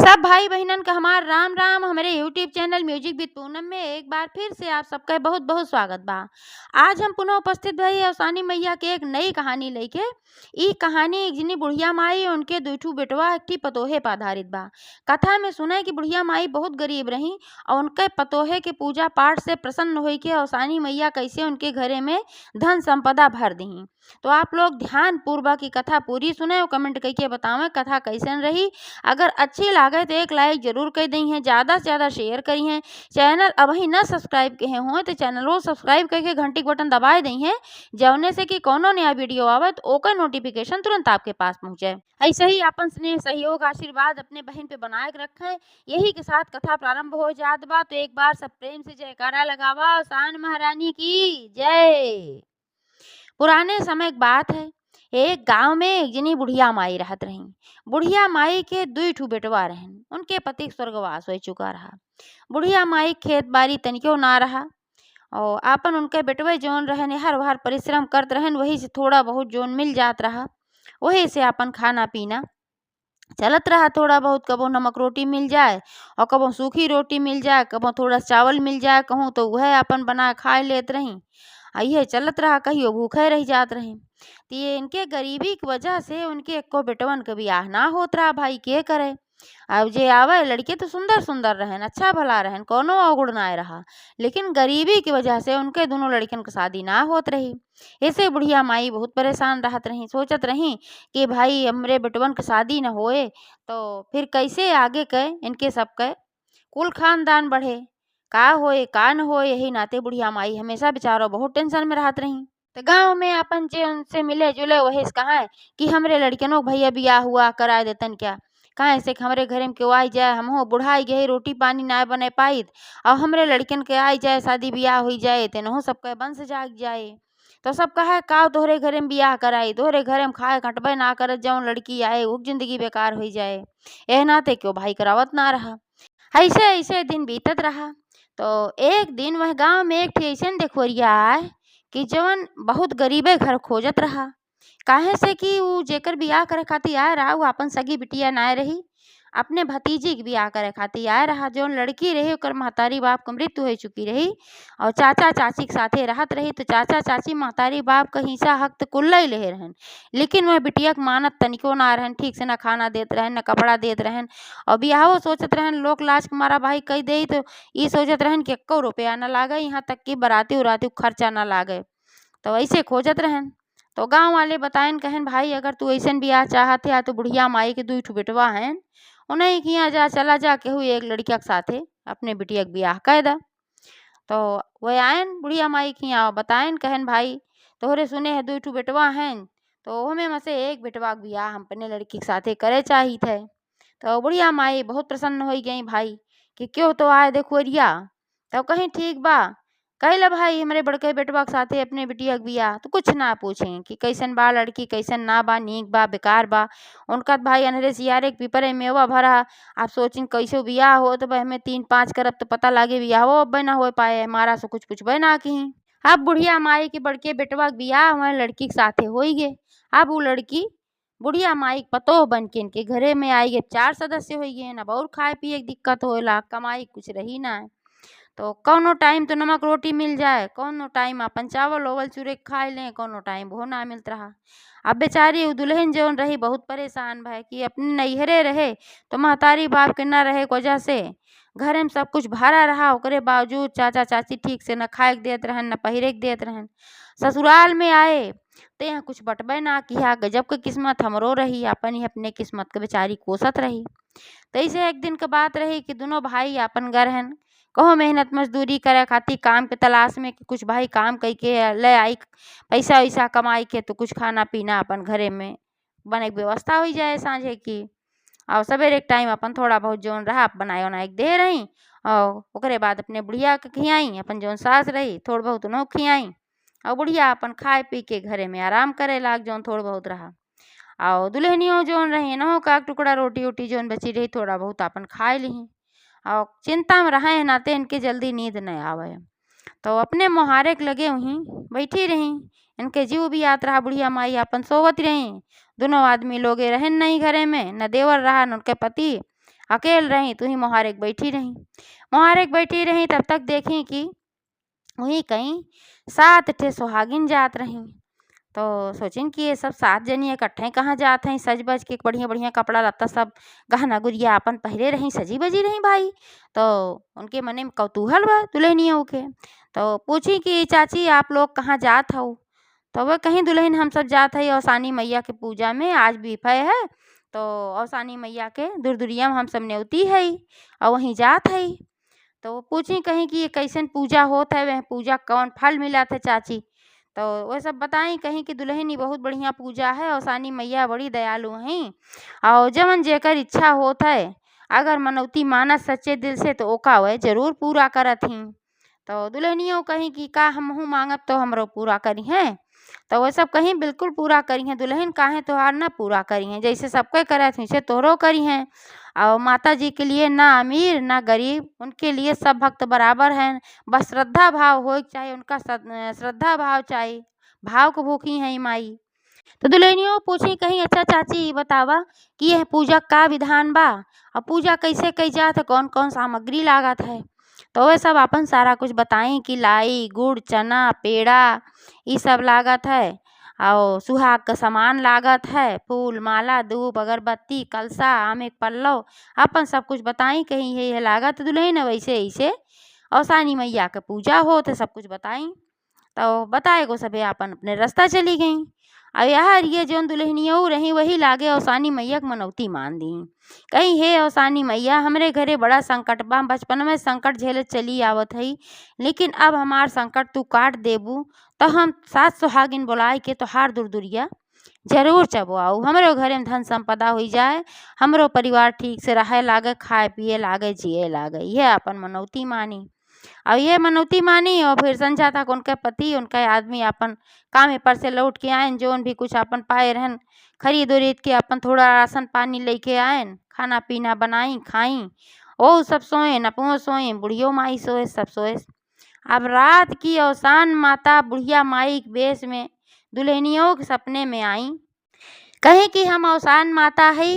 सब भाई बहनन का हमार राम राम। हमारे YouTube channel music with Poonam में एक बार फिर से आप सबका बहुत बहुत स्वागत बा। आज हम पुनः उपस्थित भई अवसानी मैया के एक नई कहानी लेके। ई कहानी एक जनी बुढ़िया माई और उनके दुठू बेटवा एक ठी पतोहे पर आधारित बा। कथा में सुने कि बुढ़िया माई बहुत गरीब रही और उनके पतोहे के पूजा पाठ से प्रसन्न होई के अवसानी मैया कैसे उनके घरे में धन संपदा भर दी। तो आप लोग ध्यान पूर्वक की कथा पूरी सुने और कमेंट करके बतावें कथा कैसन रही। अगर अच्छी लागे तो एक लाइक जरूर कर दी है, ज़्यादा से ज़्यादा शेयर करी हैं। चैनल अभी न सब्सक्राइब किए हो तो चैनल को सब्सक्राइब करके घंटी के बटन दबाए दी हैं, जौने से कि कोनो नया वीडियो आवे तो ओकर नोटिफिकेशन तुरंत आपके पास पहुँचे। ऐसे ही अपन स्नेह सहयोग आशीर्वाद अपने बहन पे बनाए के रखें। यही के साथ कथा प्रारंभ हो जात बा, तो एक बार सब प्रेम से जयकारा लगावा। अवसान महारानी की जय। पुराने समय की बात है, एक गांव में एक जनी बुढ़िया माई रहत रही। बुढ़िया माई के दुई ठू बेटवा रहन। उनके पति स्वर्गवास हो चुका रहा। बुढ़िया माई खेत बाड़ी तनिको ना रहा और आपन उनके बेटवे जौन रहन हर बार परिश्रम करत रहन, वही से थोड़ा बहुत जौन मिल जात रहा वही से अपन खाना पीना चलत रहा। थोड़ा बहुत कबो नमक रोटी मिल जाए और कबो सूखी रोटी मिल जाए, कबो थोड़ा चावल मिल जाए कहूँ तो वह अपन बना खा लेत रही। ये चलत रहा, कहियो भूखे रह जात रहे। तो ये इनके गरीबी की वजह से उनके एको बेटवन के बियाह ना होत रहा। भाई के करे। अब जे आवे लड़के तो सुंदर सुंदर रहन, अच्छा भला रहन, कोनो अवगुण ना रहा, लेकिन गरीबी की वजह से उनके दोनों लड़कियन की शादी ना होत रही। ऐसे बुढ़िया माई बहुत परेशान रहत रही, सोचत रही कि भाई हमरे बेटवन की शादी न होए तो फिर कैसे आगे के इनके सब के कुल खानदान बढ़े, का होए का न होए। यही नाते बुढ़िया माई हमेशा बेचारो बहुत टेंशन में रहत रही। तो गांव में अपन जे उनसे मिले जुले वही से कहा कि हमरे लड़कियों भैया बियाह हुआ करा देतन क्या, कहे से कि हमरे घरे में क्यों आई जाए, हम हो बुढ़ाई गए रोटी पानी ना बने पाई और हमरे लड़कियन के आई जाए शादी बियाह हो जाए तेनहो सबके वंश जाग जाए। तो सब कहा का तोहरे घरे में बियाह कराई, तोहरे घरे में खाए खटबे ना करत जाऊँ लड़की आए वो जिंदगी बेकार हो जाए। एह नाते क्यों भाई करावत ना रहा। ऐसे ऐसे दिन बीतत रहा। तो एक दिन वह गांव में एक ठे अइसन देखवरिया आए कि जवन बहुत गरीबे घर खोजत रहा। काहे से कि ऊ जेकर बियाह करे खातिर आए रहा वो अपन सगी बिटिया नाय रही, अपने भतीजी के बियाह करे खातिर आए रहा। जौन लड़की रही ओकर महतारी बाप के मृत्यु हो चुकी रही और चाचा चाची के साथे रहत रही। तो चाचा चाची महतारी बाप का हिस्सा हक तो कुल्ला ही ले रहन, लेकिन वह बिटिया के मानत तनिको ना रहन, ठीक से न खाना देत रहन न कपड़ा देत रहन और बियाहो सोचत रहन लोक लाज के मारा भाई कई दे तो ये सोचत रहन कि 1 रुपया न लागे, यहाँ तक कि बराती उराती खर्चा न लागे। तो ऐसे खोजत रहन। तो गांव वाले बताएन कहन भाई अगर तू ऐसन बियाह चाहत है तो बुढ़िया माई के दुई ठू बेटवा हैं, उन्हें किया जा चला जा केहू एक लड़किया के साथे अपने बिटिया के बियाह कर दा। तो वह आयन बुढ़िया माई के यहाँ बताएन कहन भाई तोहरे सुने है दुई ठू बेटवा हैं, तो हमें में से एक बेटवा के बियाह हम अपने लड़की के साथे करे चाहिए थे। तो बुढ़िया माई बहुत प्रसन्न हो गई भाई कि क्यों तो आए देखो रिया। तो कहीं ठीक बा कहला भाई हमारे बड़के बेटवा के साथे अपने बिटिया के बियाह। तो कुछ ना पूछें कि कैसन बा लड़की कैसन ना बा, नीक बा बेकार बा। उनका तो भाई अनहरे सियारे के पीपरे मेवा भरा। आप सोचिन कैसे बियाह हो तो भाई हमें 3-5 करब तो पता लागे बियाह हो अब ना हो पाए, हमारा से कुछ पूछबे ना कहीं। अब बुढ़िया माई के बड़के बेटवा के बियाह हमारे लड़की के साथे हो गए। अब वो लड़की बुढ़िया माई पतोह बन के इनके घरे में आई गए। 4 सदस्य हो गए, अब और खाए पिए की दिक्कत होला, कमाई कुछ रही ना है। तो कौनो टाइम तो नमक रोटी मिल जाए, कौनो टाइम अपन चावल ओवल चूरे खाए लें, कौनो टाइम वो ना मिलत रहा। अब बेचारी उ दुल्हन जौन रही बहुत परेशान भय कि अपने नैहरे रहे तो महतारी बाप के न रहे के वजह से घरे में सब कुछ भरा रहा, ओकरे बावजूद चाचा चाची ठीक से न खाए के देत रहन न पहिरे के देत रहन। ससुराल में आए तो यहाँ कुछ बटबे ना किया। गजब के किस्मत हमरो रही, अपन ही अपने किस्मत के बेचारी कोसत रही। तो ऐसे एक दिन के बात रही कि दोनों भाई अपन गरहन कहो मेहनत मजदूरी करे खातिर काम के तलाश में कि कुछ भाई काम कई के ले आई पैसा वैसा कमाई के तो कुछ खाना पीना अपन घरे में बने के व्यवस्था हो जाए सांझे की। और सवेरे एक टाइम अपन थोड़ा बहुत जौन रहा बनाए उनाए के दे रही और ओकरे बाद अपने बुढ़िया के खियाई, अपन जौन सास रही थोड़ बहुत उन्हों खियाई और बुढ़िया अपन खाए पी के घरे में आराम करे लाग जौन थोड़ बहुत रहा। और दुल्हनियों जौन रही न का टुकड़ा रोटी वोटी जौन बची रही थोड़ा बहुत अपन खाए ली और चिंता में रहे नाते इनके जल्दी नींद न आवे। तो अपने मुहारे के लगे वहीं बैठी रही, इनके जीव भी आत रहा। बुढ़िया माई अपन सोवत रही। दोनों आदमी लोगे रहन नहीं घरे में, न देवर रहा न उनके पति। अकेल रही तो ही मोहारे के बैठी रही। तब तक देखी कि वहीं कहीं 7 ठे सुहागिन जात रहीं। तो सोचिन कि ये सब 7 जनी इकट्ठे कहाँ जात हैं, सज बज के बढ़िया बढ़िया कपड़ा लत्ता सब गहना गुड़िया अपन पहिरे रहीं, सजी बजी रहीं भाई। तो उनके मने में कौतूहल बा दुल्हनियों के। तो पूछी कि चाची आप लोग कहाँ जात हो? तो वह कहीं दुल्हन हम सब जात है औसानी मैया के पूजा में, आज बिफे है तो औसानी मैया के दुरदुरिया में हम सब न्योती है और वहीं जात है। तो वो पूछी कहीं कि ये कैसन पूजा होत है, वह पूजा कौन फल मिला था चाची? तो वह सब बताई कहीं कि दुल्हन बहुत बढ़िया पूजा है, औसानी मैया बड़ी दयालु हैं और जवन जेकर इच्छा होत है अगर मनौती मानस सच्चे दिल से तो ओका वह जरूर पूरा करत ही। तो दुल्हनियों कहीं कि का हमहू मांगब तो हमरो पूरा करी हैं। तो वह सब कहीं बिल्कुल पूरा करी हैं दुल्हन, काहे तोहार ना पूरा करी हैं, जैसे सबके करत वैसे तोहरो करी हैं। और माता जी के लिए ना अमीर ना गरीब, उनके लिए सब भक्त बराबर हैं। बस श्रद्धा भाव हो चाहे उनका श्रद्धा भाव चाहिए, भाव को भूखी हैं माई। तो दुल्हनियों पूछी कहीं अच्छा चाची बतावा कि यह पूजा का विधान बा और पूजा कैसे कई जात है, कौन कौन सामग्री लागत है? तो वह सब अपन सारा कुछ बताई कि लाई गुड़ चना पेड़ा ये सब लागत है और सुहाग का सामान लागत है, फूल माला धूप अगरबत्ती कलसा आम एक पल्लव, अपन सब कुछ बताई कहीं ये लागत दुल्हन वैसे ऐसे औसानी मैया के पूजा हो तो सब कुछ बताई। तो बताए को सबे अपन अपने रास्ता चली गई। अब यार ये जोन दुल्हनियों रही वही लागे औसानी मैया के मनौती मान दी कहीं हे औसानी मैया हमरे घरे बड़ा संकट बा, बचपन में संकट झेले चली आवत है, लेकिन अब हमार संकट तू काट देबू तो हम 7 सुहागिन बुलाए के तोहार दुरदुरिया जरूर चबवाऊ, हमरो घरे में धन संपदा हो जाए, हमरो परिवार ठीक से रहे लागे, खाए पिए लागे, जिए लागे। यह अपन मनौती मानी और ये मनौती मानी और फिर संझा तक उनके पति उनके आदमी अपन काम पर से लौट के आयन, जोन भी कुछ अपन पाए रहन खरीद उरीद के अपन थोड़ा राशन पानी लेके आयन, खाना पीना बनाई खाई ओ सब सोए, नपुओ सोए, बुढ़ियो माई सोए, सब सोए। अब रात की औसान माता बुढ़िया माई के वेश में दुल्हनियों के सपने में आई, कहे कि हम औसान माता है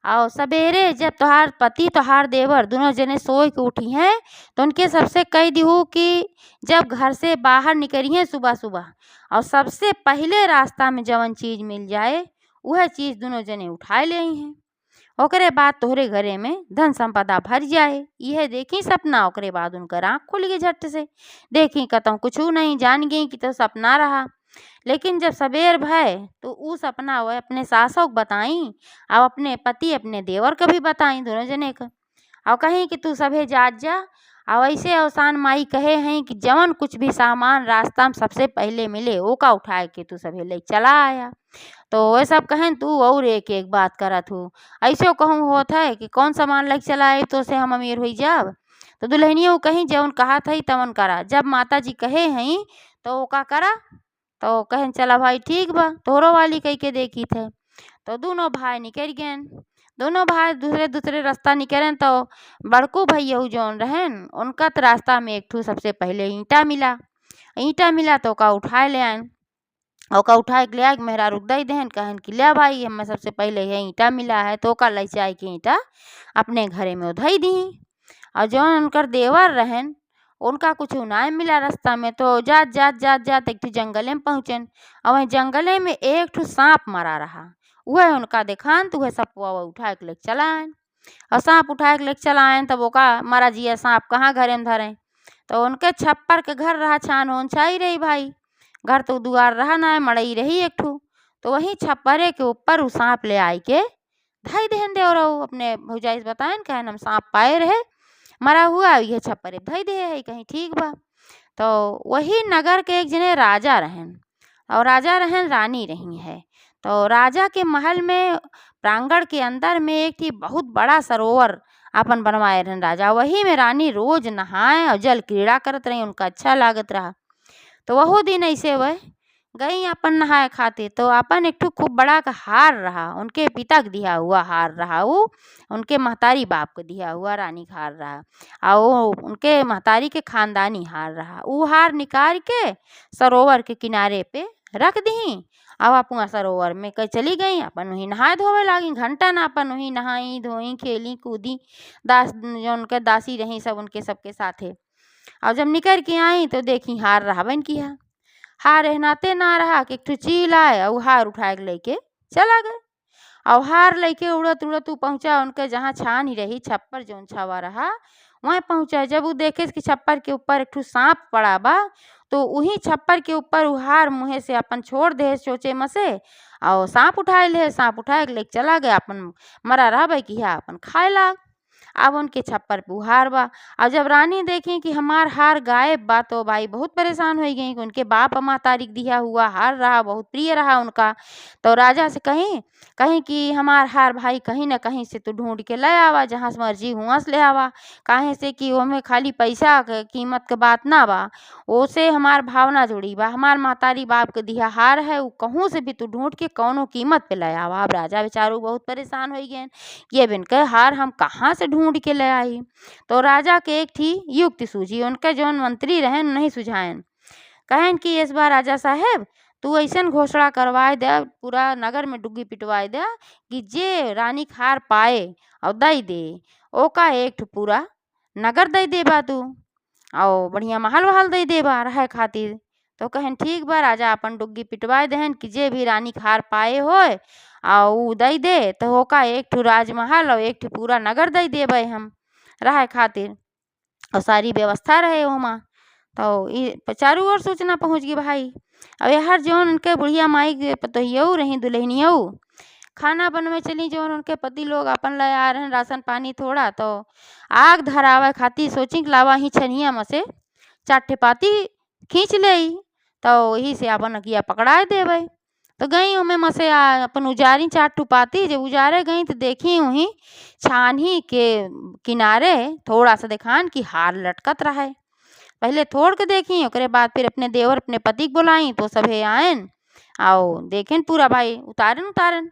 और सवेरे जब तोहार पति तोहार देवर दोनों जने सोए के उठी हैं तो उनके सबसे कह दिहू कि जब घर से बाहर निकली हैं सुबह सुबह और सबसे पहले रास्ता में जवन चीज मिल जाए वह चीज दोनों जने उठाए ले आई हैं, ओकरे बाद तोहरे घरे में धन संपदा भर जाए। यह देखी सपना, ओकरे बाद उनकर आँख खुल गई झट से, देखी कतहु कुछ नहीं, जान गई कि तो सपना रहा। लेकिन जब सवेर भय तो ऊ सपना वह अपने सासों को बताई और अपने पति अपने देवर को भी बताई दोनों जने को और कहीं कि तू सभे जात जा और ऐसे औसान माई कहे हैं कि जवन कुछ भी सामान रास्ता में सबसे पहले मिले वो का उठाए के तू सभे ले चला आया। तो वह सब कहें तू और एक एक बात करत हूँ, ऐसे कहूँ होता है कि कौन सामान लग चला है तो से हम अमीर हुई जाब। तो दुल्हनियों कहीं जवन कहा था तवन करा, जब माता जी कहे हैं तो वो का करा। तो कहें चला भाई ठीक बा, तोहरो वाली कह के देखी थे। तो दोनों भाई निकल गए, दोनों भाई दूसरे दूसरे रास्ता निकले। तो बड़कू भैया जौन रहन उनका तो रास्ता में एक ठू सबसे पहले ईंटा मिला तो का उठाए ले आए, ओका उठाए के ले आए मेहरा रुक दई देहन, कहन कि ले भाई हमें सबसे पहले ये ईंटा मिला है तो का ले चाय के ईंटा अपने घरे में उधई दी। और जौन उनकर देवर रहन उनका कुछ ना मिला रास्ता में, तो जात जात जात जात एक ठो जंगले में पहुँचन और वहीं जंगले में एक ठो सांप मरा रहा, वह उनका देखान तो वह सपवा उठा के लेके चलाएन और सांप उठा के लेके चलाएन। तब ओका मरा जिया सांप कहाँ घरे में धरे, तो उनके छप्पर के घर रहा, छान होन छाई रही भाई, घर तो दुआर रहा ना मड़ई रही एक ठू। तो वहीं छप्परे के ऊपर उ सांप ले आई के धाई देहन दे और अपने भौजाई से बताएन कहन हम सांप पाए रहे मरा हुआ ये छप्परे धई दे है कहीं ठीक बा। तो वही नगर के एक जने राजा रहन और राजा रहन रानी रही है। तो राजा के महल में प्रांगण के अंदर में एक थी बहुत बड़ा सरोवर अपन बनवाए रहन राजा, वही में रानी रोज नहाए और जल क्रीड़ा करत रही, उनका अच्छा लागत रहा। तो वह दिन ऐसे वह गई अपन नहाए खातिर, तो अपन एक ठो खूब बड़ा का हार रहा, उनके पिता के दिया हुआ हार रहा, वो उनके महतारी बाप को दिया हुआ रानी का हार रहा और वो उनके महतारी के खानदानी हार रहा। वो हार निकाल के सरोवर के किनारे पे रख दी अब अपुआ सरोवर में कई चली गई, अपन वहीं नहाए धोवे लागी। घंटा ना अपन वहीं नहाई धोई खेली कूदी। दास जो उनके दासी रही सब उनके सबके साथे। और जब निकल के आई तो देखी हार रावण की है। हार एहनाते ना रहा कि एक ठो चील आए और हार उठा के लेके चला गए। और हार लेके उड़त उड़त ऊ पहुंचा उनके जहाँ छान ही रही छप्पर जौन छावा रहा वहीं पहुंचा। जब वो देखे कि छप्पर के ऊपर एक ठो सांप पड़ा बा तो वही छप्पर के ऊपर ऊ हार मुँहे से अपन छोड़ दे सोचे मसे और सांप उठाए ले। सांप उठाए के लेके चला गया अपन मरा रहा कि है अपन खाए लाग। अब उनके छप्पर पे हार बा। और जब रानी देखी कि हमार हार गायब बा तो भाई बहुत परेशान हो गई कि उनके बाप अम्मा तारीख दिया हुआ हार रहा, बहुत प्रिय रहा उनका। तो राजा से कहीं कहीं कि हमार हार भाई कहीं ना कहीं से तू ढूंढ के ले आवा, जहाँ से मर्जी हुआ से ले आवा। काहे से कि ओमे खाली पैसा के कीमत के बात ना बा, ओसे हमार भावना जुड़ी बा। हमार महतारी बाप के दिया हार है, ऊ कहूँ से भी तू ढूंढ के कौनो कीमत पे ले आवा। अब राजा बेचारू बहुत परेशान हो गए कि अब इनके हार हम कहाँ से ढूंढ के ले आई। तो राजा के एक थी युक्ति सूझी, उनके जौन मंत्री रहन नहीं सुझायन। कहन कि इस बार राजा साहेब तू ऐसन घोषणा करवाए दे, पूरा नगर में डुग्गी पिटवाए दे कि जे रानी खार पाए और दई दे ओका एक ठो पूरा नगर दई दे बा तू और बढ़िया महल वहल दई दे बा रहे खातिर। तो कहन ठीक बा राजा अपन डुग्गी पिटवाए देहन कि जे भी रानी खार पाए होए और ऊ दई दे तो ओका एक ठो राजमहल और एक ठो पूरा नगर दई देबे हम रहे खातिर और सारी व्यवस्था रहे ओमा। तो ये चारों ओर सूचना पहुंच गई भाई। अब हर जौन उनके बुढ़िया माई के पतोहियऊ रही दुल्हनियऊ खाना बनवे चली, जौन उनके पति लोग अपन ले आ रहे राशन पानी थोड़ा तो आग धरावे खातिर सोची कि लावा ही छनिया में से चार पाती खींच ले तो वही से अपन अगिया पकड़ा देवे। तो गई उमें मसे अपन उजारी चार पाती। जब उजारे गई तो देखी वहीं छानही के किनारे थोड़ा सा दिखान कि हार लटकत रहे। पहले थोड़ के देखी ओकरे बाद फिर अपने देवर अपने पति को बुलाई तो सभे आयन आओ देखें पूरा भाई उतारन उतारन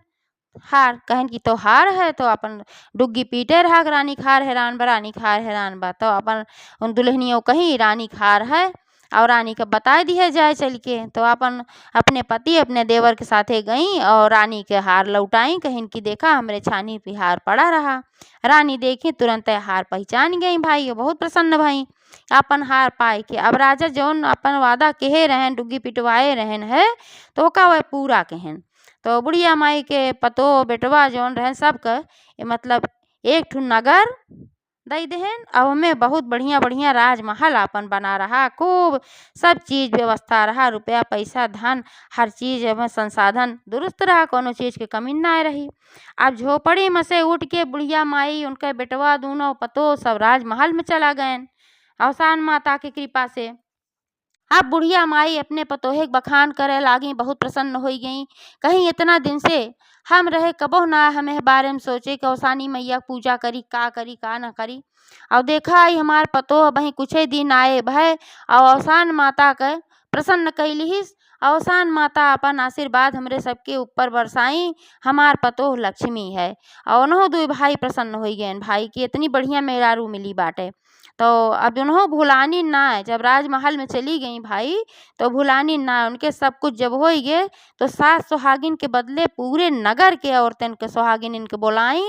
हार। कहन की तो हार है तो अपन डुग्गी पीटे रहा रानी खार हैरान बा, रानी खार हैरान बा। तो अपन उन दुल्हनियों कही रानी खार है और रानी का बता दिया जाए चल के। तो अपन अपने पति अपने देवर के साथे गई और रानी के हार लौटाई। कहीं की देखा हमरे छानी पे हार पड़ा रहा। रानी देखी तुरंत हार पहचान गई भाई, बहुत प्रसन्न भाई अपन हार पाए के। अब राजा जौन अपन वादा कहे रहन डुग्गी पिटवाए रहन है तो ओका वह पूरा कहन। तो बुढ़िया माई के पतो बेटवा जौन रहन सब के मतलब एक ठो नगर दई देहन और हमें बहुत बढ़िया बढ़िया राजमहल अपन बना रहा, खूब सब चीज व्यवस्था रहा, रुपया पैसा धन हर चीज में संसाधन दुरुस्त रहा, कोनो चीज की कमी ना रही। अब झोपड़ी में से उठ के बुढ़िया माई उनके बेटवा दोनों पतो सब राजमहल में चला गए अवसान माता की कृपा से। अब बुढ़िया माई अपने पतोहे के बखान करे लागी, बहुत प्रसन्न हो गई। कहीं इतना दिन से हम रहे कबो ना हमें बारे में सोचे कि औसानी मैया पूजा करी का ना करी। और देखा आई हमार पतो वही कुछ ही दिन आए भय और औसान माता के प्रसन्न कैलिहिस। औसान माता अपन आशीर्वाद हमरे सबके ऊपर बरसाई। हमार पतो लक्ष्मी है और उन्हों दो भाई प्रसन्न हो गए भाई की इतनी बढ़िया मेहरारू मिली बाटे। तो अब उन्हों भुलानी ना है, जब राजमहल में चली गई भाई तो भुलानी ना है। उनके सब कुछ जब हो गए तो सास सुहागिन के बदले पूरे नगर के औरतन के सुहागिन इनके बुलाई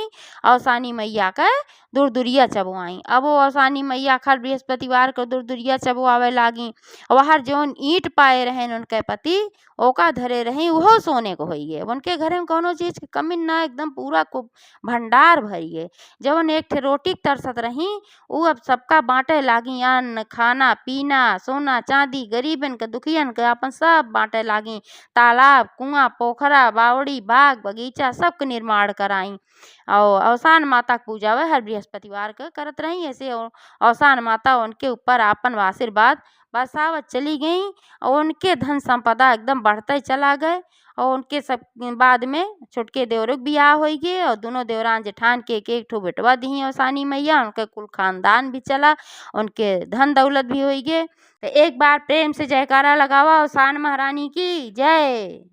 और सानी मैया का दूर दुरिया चबुआई। अब वो औसानी मैया खर बृहस्पतिवार को दूर दुरिया चबुआवे लागी। वहाँ जौन ईंट पाए रहें उनके पति ओका धरे रही वह सोने को होइए। उनके घर में कोनो चीज की कमी ना, एकदम पूरा को भंडार भरिए। जवन एक ठे रोटी के तरसत रही उ अब सबका बांटे लागी, अन्न खाना पीना सोना चांदी गरीबन के दुखियन के अपन सब बांटे लागी। तालाब कुआं पोखरा बावड़ी बाग बगीचा सबके निर्माण कराई और औसान माता के पूजा वह हर बृहस्पतिवार के करत रही। ऐसे औसान माता उनके ऊपर आपन आशीर्वाद बरसावत चली गई और उनके धन संपदा एकदम बढ़ते चला गए। और उनके सब बाद में छोटके देवरों के बियाह हो गए और दोनों देवरान जेठान के एक ठो बेटवा दी औसानी मैया। उनके कुल खानदान भी चला, उनके धन दौलत भी हो गए। तो एक बार प्रेम से जयकारा लगावा औसान महारानी की जय।